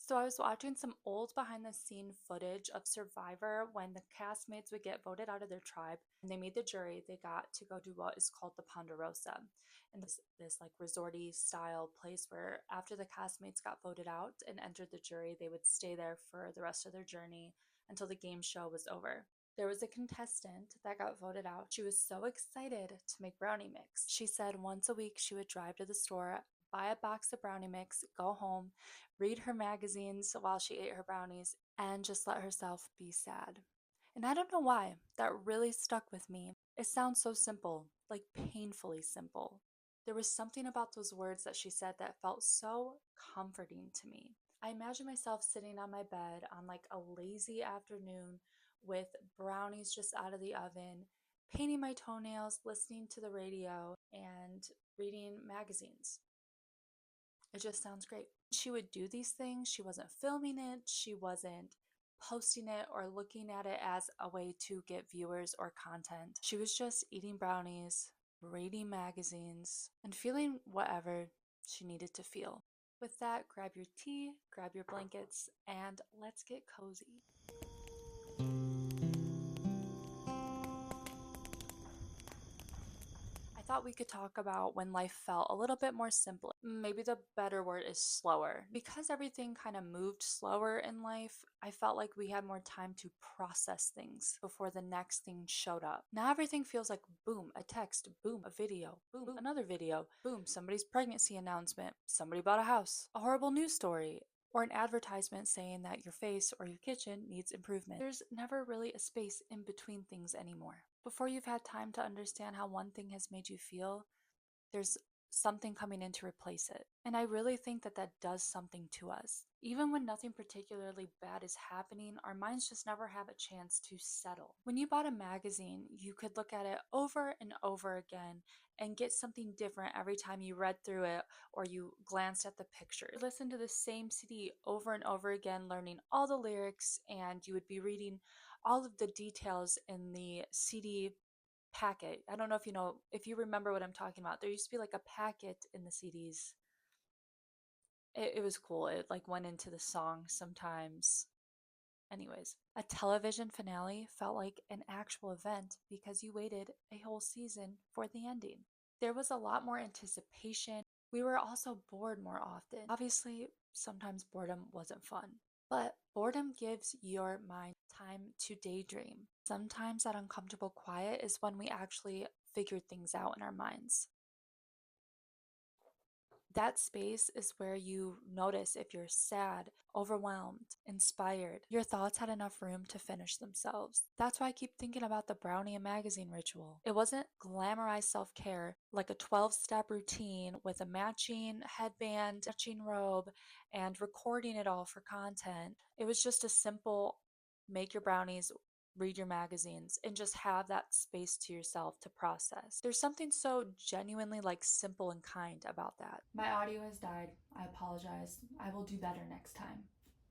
So I was watching some old behind the scene footage of Survivor when the castmates would get voted out of their tribe and they made the jury. They got to go to what is called the Ponderosa. And this like resorty style place where after the castmates got voted out and entered the jury, they would stay there for the rest of their journey until the game show was over. There was a contestant that got voted out. She was so excited to make brownie mix. She said once a week she would drive to the store, buy a box of brownie mix, go home, read her magazines while she ate her brownies, and just let herself be sad. And I don't know why, that really stuck with me. It sounds so simple, like painfully simple. There was something about those words that she said that felt so comforting to me. I imagine myself sitting on my bed on like a lazy afternoon with brownies just out of the oven, painting my toenails, listening to the radio, and reading magazines. It just sounds great. She would do these things. She wasn't filming it, she wasn't posting it or looking at it as a way to get viewers or content. She was just eating brownies, reading magazines, and feeling whatever she needed to feel. With that, grab your tea, grab your blankets, and let's get cozy. I thought we could talk about when life felt a little bit more simple. Maybe the better word is slower. Because everything kind of moved slower in life, I felt like we had more time to process things before the next thing showed up. Now everything feels like boom, a text, boom, a video, boom, another video, boom, somebody's pregnancy announcement, somebody bought a house, a horrible news story, or an advertisement saying that your face or your kitchen needs improvement. There's never really a space in between things anymore. Before you've had time to understand how one thing has made you feel, there's something coming in to replace it. And I really think that that does something to us. Even when nothing particularly bad is happening, our minds just never have a chance to settle. When you bought a magazine, you could look at it over and over again and get something different every time you read through it or you glanced at the pictures. You listen to the same CD over and over again, learning all the lyrics, and you would be reading all of the details in the CD packet. I don't know if you know, if you remember what I'm talking about. There used to be like a packet in the CDs. It was cool. It like went into the song sometimes. Anyways, a television finale felt like an actual event because you waited a whole season for the ending. There was a lot more anticipation. We were also bored more often. Obviously, sometimes boredom wasn't fun, but boredom gives your mind time to daydream. Sometimes that uncomfortable quiet is when we actually figure things out in our minds. That space is where you notice if you're sad, overwhelmed, inspired. Your thoughts had enough room to finish themselves. That's why I keep thinking about the brownie and magazine ritual. It wasn't glamorized self care like a 12-step routine with a matching headband, matching robe, and recording it all for content. It was just a simple make your brownies, read your magazines, and just have that space to yourself to process. There's something so genuinely like simple and kind about that. My audio has died. I apologize. I will do better next time.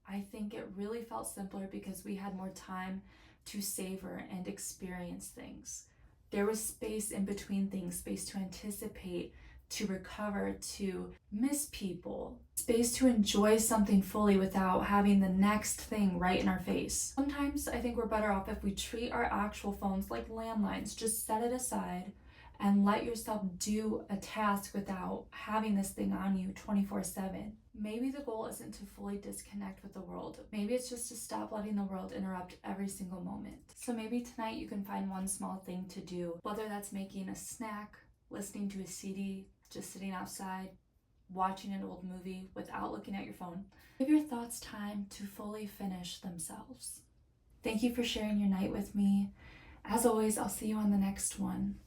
I think it really felt simpler because we had more time to savor and experience things. There was space in between things, space to anticipate, to recover, to miss people, space to enjoy something fully without having the next thing right in our face. Sometimes I think we're better off if we treat our actual phones like landlines. Just set it aside and let yourself do a task without having this thing on you 24/7. Maybe the goal isn't to fully disconnect with the world. Maybe it's just to stop letting the world interrupt every single moment. So maybe tonight you can find one small thing to do, whether that's making a snack, listening to a CD, just sitting outside, watching an old movie without looking at your phone. Give your thoughts time to fully finish themselves. Thank you for sharing your night with me. As always, I'll see you on the next one.